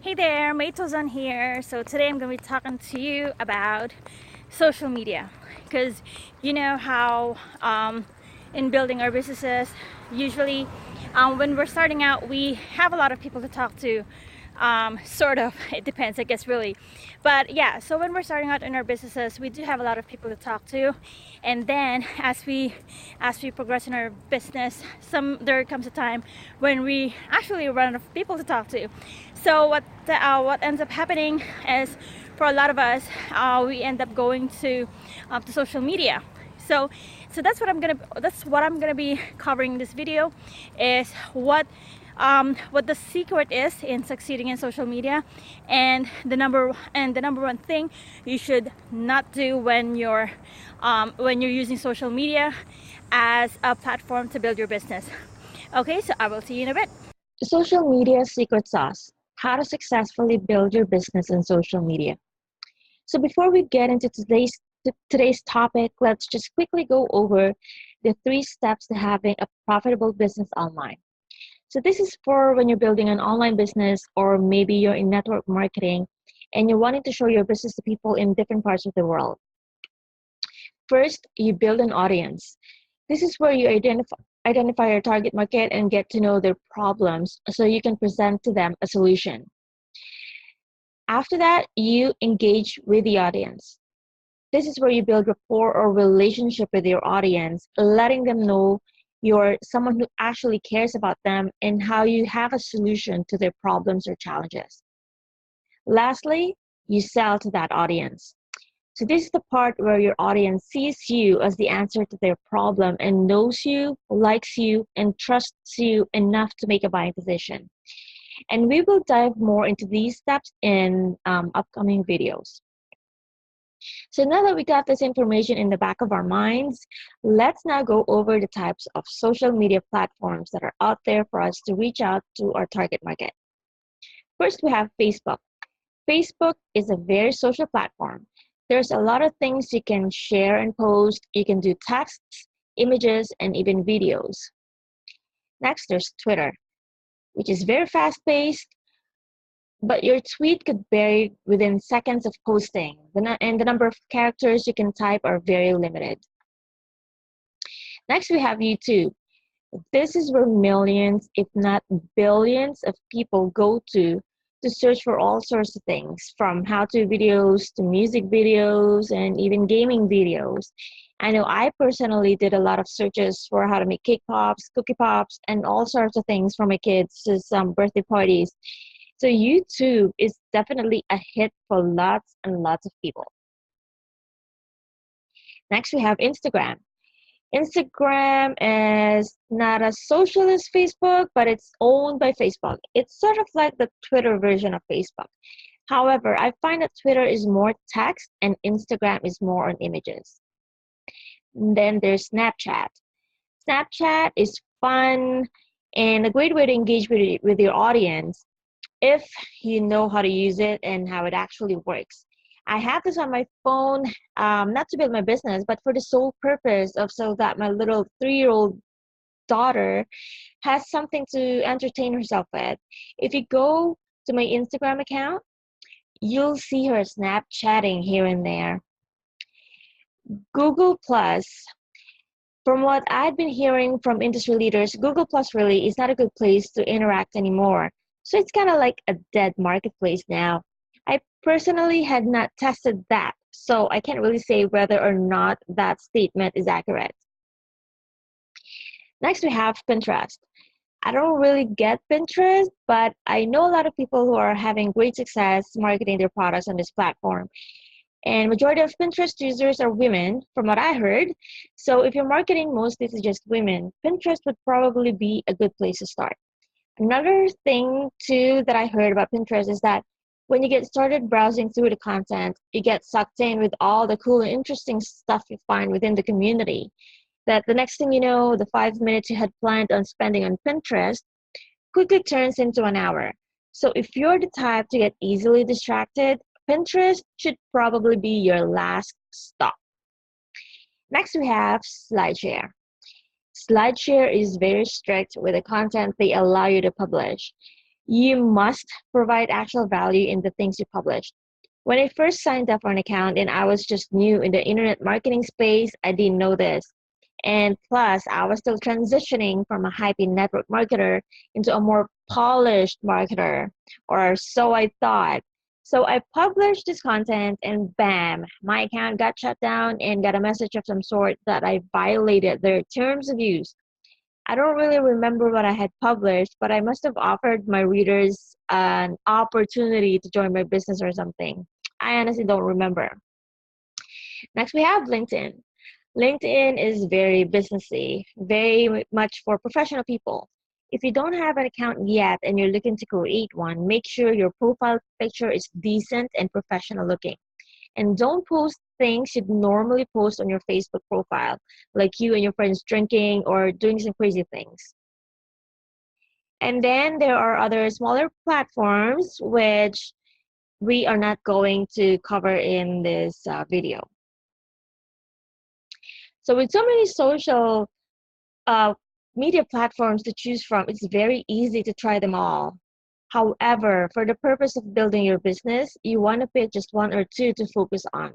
Hey there, Maitozan here. So today I'm going to be talking to you about social media, because you know how in building our businesses, usually when we're starting out, we have a lot of people to talk to. Sort of, it depends, I guess, really. But yeah, so when we're starting out in our businesses, we do have a lot of people to talk to, and then as we progress in our business, there comes a time when we actually run out of people to talk to. So what ends up happening is, for a lot of us, we end up going to social media. So that's what I'm gonna be covering in this video, is what the secret is in succeeding in social media, and the number one thing you should not do when you're using social media as a platform to build your business. Okay, so I will see you in a bit. Social media secret sauce: how to successfully build your business in social media. So before we get into today's topic, let's just quickly go over the 3 steps to having a profitable business online. So this is for when you're building an online business, or maybe you're in network marketing and you're wanting to show your business to people in different parts of the world. First, you build an audience. This is where you identify your target market and get to know their problems so you can present to them a solution. After that, you engage with the audience. This is where you build rapport or relationship with your audience, letting them know you're someone who actually cares about them and how you have a solution to their problems or challenges. Lastly, you sell to that audience. So this is the part where your audience sees you as the answer to their problem and knows you, likes you, and trusts you enough to make a buying decision. And we will dive more into these steps in upcoming videos. So now that we got this information in the back of our minds, let's now go over the types of social media platforms that are out there for us to reach out to our target market. First, we have Facebook. Facebook is a very social platform. There's a lot of things you can share and post. You can do texts, images, and even videos. Next, there's Twitter, which is very fast-paced, but your tweet could vary within seconds of posting, and the number of characters you can type are very limited. Next, we have YouTube. This is where millions, if not billions, of people go to search for all sorts of things, from how-to videos to music videos and even gaming videos. I know I personally did a lot of searches for how to make cake pops, cookie pops, and all sorts of things for my kids' birthday parties. So YouTube is definitely a hit for lots and lots of people. Next, we have Instagram. Instagram is not as social as Facebook, but it's owned by Facebook. It's sort of like the Twitter version of Facebook. However, I find that Twitter is more text and Instagram is more on images. And then there's Snapchat. Snapchat is fun and a great way to engage with your audience if you know how to use it and how it actually works. I have this on my phone, not to build my business, but for the sole purpose of so that my little 3-year-old daughter has something to entertain herself with. If you go to my Instagram account, you'll see her Snapchatting here and there. Google Plus. From what I've been hearing from industry leaders, Google Plus really is not a good place to interact anymore. So it's kind of like a dead marketplace now. I personally had not tested that, so I can't really say whether or not that statement is accurate. Next, we have Pinterest. I don't really get Pinterest, but I know a lot of people who are having great success marketing their products on this platform. And majority of Pinterest users are women, from what I heard. So if you're marketing mostly to just women, Pinterest would probably be a good place to start. Another thing too that I heard about Pinterest is that when you get started browsing through the content, you get sucked in with all the cool and interesting stuff you find within the community. That the next thing you know, the 5 minutes you had planned on spending on Pinterest quickly turns into an hour. So if you're the type to get easily distracted, Pinterest should probably be your last stop. Next, we have SlideShare. SlideShare is very strict with the content they allow you to publish. You must provide actual value in the things you publish. When I first signed up for an account and I was just new in the internet marketing space, I didn't know this. And plus, I was still transitioning from a hypey network marketer into a more polished marketer, or so I thought. So I published this content and bam, my account got shut down and got a message of some sort that I violated their terms of use. I don't really remember what I had published, but I must have offered my readers an opportunity to join my business or something. I honestly don't remember. Next, we have LinkedIn. LinkedIn is very businessy, very much for professional people. If you don't have an account yet and you're looking to create one, make sure your profile picture is decent and professional looking. And don't post things you'd normally post on your Facebook profile, like you and your friends drinking or doing some crazy things. And then there are other smaller platforms which we are not going to cover in this video. So with so many social uh, media platforms to choose from, it's very easy to try them all. However, for the purpose of building your business, you want to pick just one or two to focus on.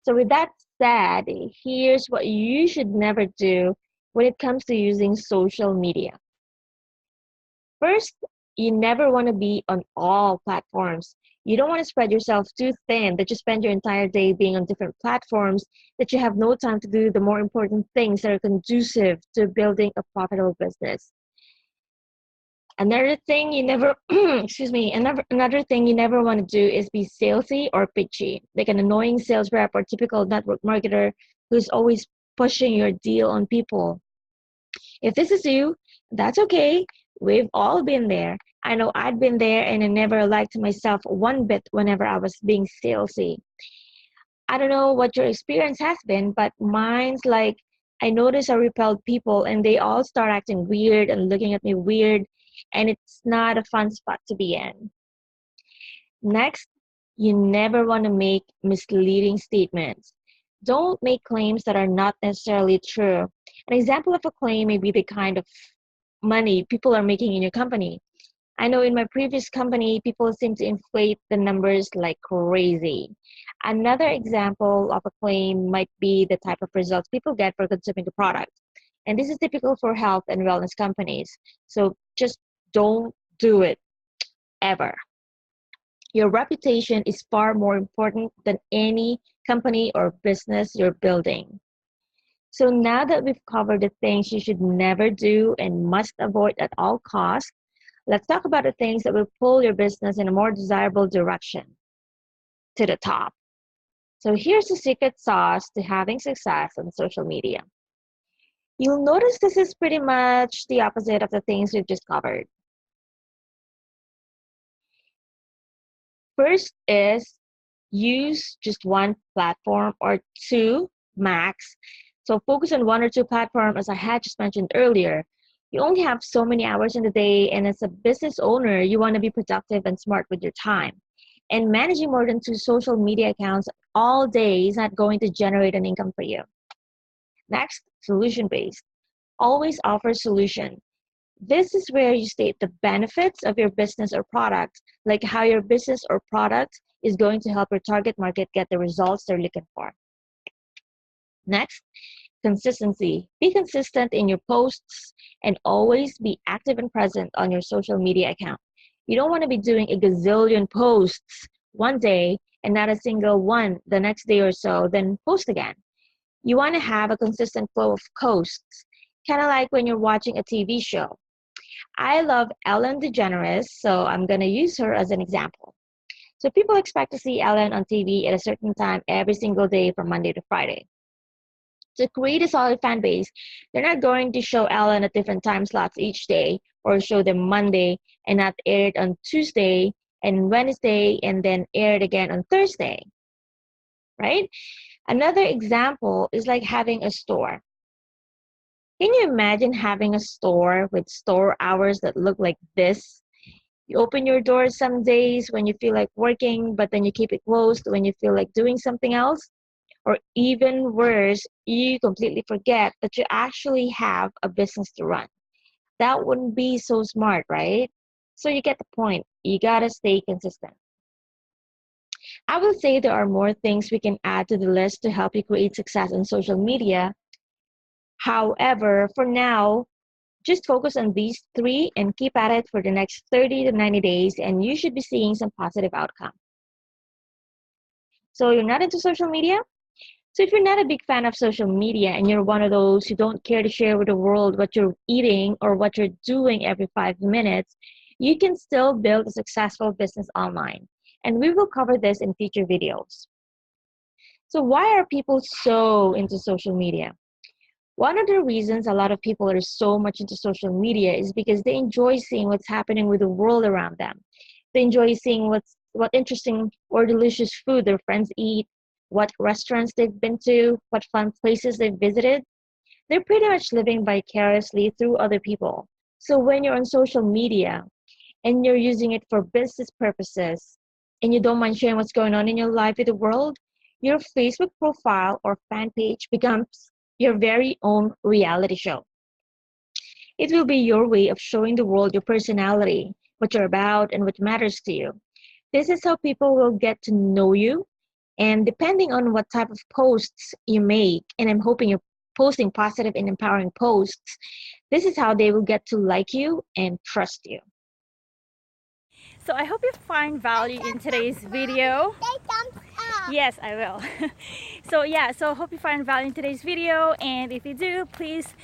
So with that said, here's what you should never do when it comes to using social media. First, you never want to be on all platforms. You don't want to spread yourself too thin that you spend your entire day being on different platforms, that you have no time to do the more important things that are conducive to building a profitable business. Another thing you never, excuse me, another thing you never want to do is be salesy or pitchy, like an annoying sales rep or typical network marketer who's always pushing your deal on people. If this is you, that's okay. We've all been there. I know I'd been there and I never liked myself one bit whenever I was being salesy. I don't know what your experience has been, but mine's like I notice I repelled people and they all start acting weird and looking at me weird, and it's not a fun spot to be in. Next, you never want to make misleading statements. Don't make claims that are not necessarily true. An example of a claim may be the kind of money people are making in your company. I know in my previous company, people seem to inflate the numbers like crazy. Another example of a claim might be the type of results people get for consuming the product. And this is typical for health and wellness companies. So just don't do it ever. Your reputation is far more important than any company or business you're building. So now that we've covered the things you should never do and must avoid at all costs, let's talk about the things that will pull your business in a more desirable direction to the top. So here's the secret sauce to having success on social media. You'll notice this is pretty much the opposite of the things we've just covered. First is use just one platform or two max. So focus on one or two platforms, as I had just mentioned earlier. You only have so many hours in the day, and as a business owner, you want to be productive and smart with your time. And managing more than two social media accounts all day is not going to generate an income for you. Next, solution-based. Always offer solution. This is where you state the benefits of your business or product, like how your business or product is going to help your target market get the results they're looking for. Next, consistency. Be consistent in your posts and always be active and present on your social media account. You don't want to be doing a gazillion posts one day and not a single one the next day or so, then post again. You want to have a consistent flow of posts, kind of like when you're watching a TV show. I love Ellen DeGeneres, so I'm going to use her as an example. So people expect to see Ellen on TV at a certain time every single day from Monday to Friday. To create a solid fan base, they're not going to show Ellen at different time slots each day or show them Monday and not air it on Tuesday and Wednesday and then air it again on Thursday, right? Another example is like having a store. Can you imagine having a store with store hours that look like this? You open your doors some days when you feel like working, but then you keep it closed when you feel like doing something else. Or even worse, you completely forget that you actually have a business to run. That wouldn't be so smart, right? So you get the point. You gotta stay consistent. I will say there are more things we can add to the list to help you create success on social media. However, for now, just focus on these three and keep at it for the next 30 to 90 days, and you should be seeing some positive outcome. So you're not into social media? So if you're not a big fan of social media and you're one of those who don't care to share with the world what you're eating or what you're doing every 5 minutes, you can still build a successful business online. And we will cover this in future videos. So why are people so into social media? One of the reasons a lot of people are so much into social media is because they enjoy seeing what's happening with the world around them. They enjoy seeing what interesting or delicious food their friends eat, what restaurants they've been to, what fun places they've visited. They're pretty much living vicariously through other people. So when you're on social media and you're using it for business purposes and you don't mind sharing what's going on in your life with the world, your Facebook profile or fan page becomes your very own reality show. It will be your way of showing the world your personality, what you're about, and what matters to you. This is how people will get to know you. And depending on what type of posts you make, and I'm hoping you're posting positive and empowering posts, this is how they will get to like you and trust you. So I hope you find value in today's video. Yes, I will. So hope you find value in today's video, and if you do, please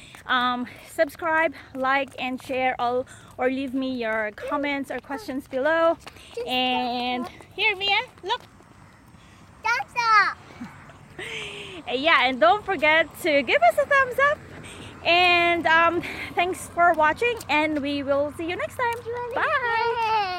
subscribe, like, and share all, or leave me your comments or questions below. And here, Mia, look. Yeah, and don't forget to give us a thumbs up. And thanks for watching, and we will see you next time. Bye.